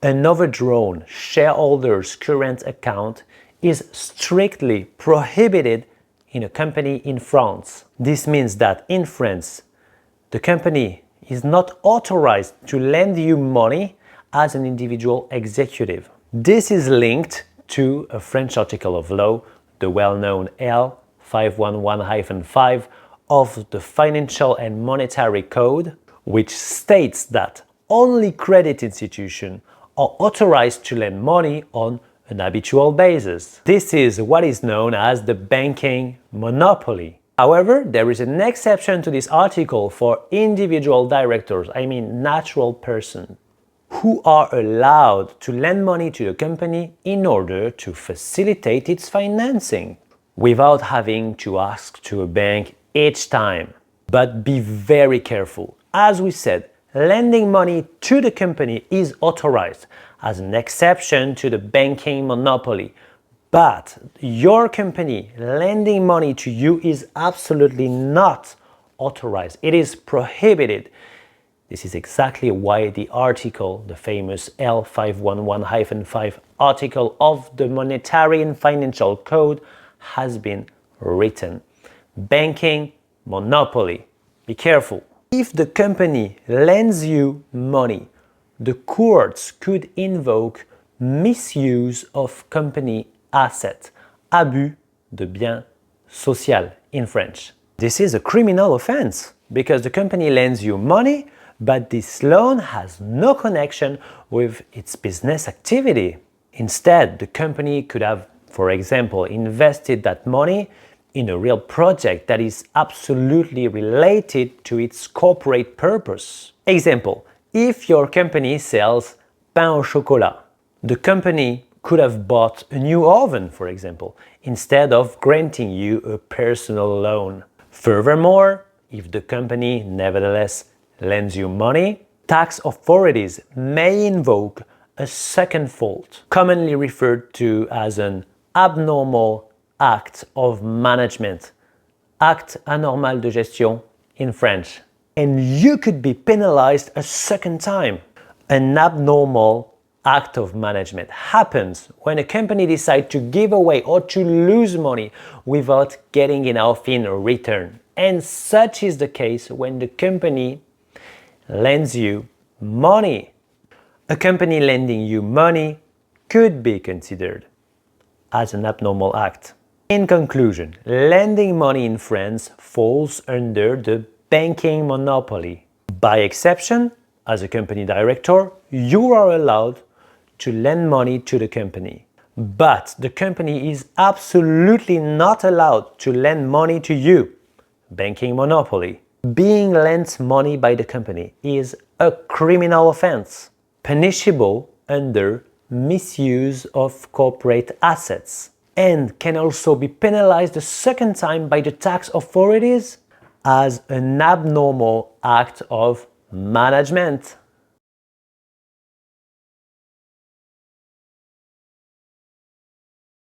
An overdrawn shareholder's current account is strictly prohibited in a company in France. This means that in France, the company is not authorized to lend you money as an individual executive. This is linked to a French article of law, the well-known L 511-5 of the Financial and Monetary Code, which states that only credit institutions are authorized to lend money on an habitual basis. This is what is known as the banking monopoly. However, there is an exception to this article for individual directors, I mean natural persons, who are allowed to lend money to the company in order to facilitate its financing, without having to ask to a bank each time. But be very careful. As we said, lending money to the company is authorized as an exception to the banking monopoly. But your company lending money to you is absolutely not authorized. It is prohibited. This is exactly why the article, the famous L 511-5 article of the Monetary and Financial Code, has been written. Banking monopoly. Be careful. If the company lends you money, the courts could invoke misuse of company asset, abus de bien social in French. This is a criminal offense because the company lends you money, but this loan has no connection with its business activity. Instead, the company could have, for example, invested that money in a real project that is absolutely related to its corporate purpose. Example, if your company sells pain au chocolat, the company could have bought a new oven, for example, instead of granting you a personal loan. Furthermore, if the company nevertheless lends you money, tax authorities may invoke a second fault, commonly referred to as an abnormal act of management, acte anormal de gestion in French. And you could be penalized a second time. An abnormal act of management happens when a company decides to give away or to lose money without getting enough in return. And such is the case when the company lends you money. A company lending you money could be considered as an abnormal act. In conclusion, lending money in France falls under the banking monopoly. By exception, as a company director, you are allowed to lend money to the company. But the company is absolutely not allowed to lend money to you. Banking monopoly. Being lent money by the company is a criminal offense, punishable under misuse of corporate assets, and can also be penalized a second time by the tax authorities as an abnormal act of management.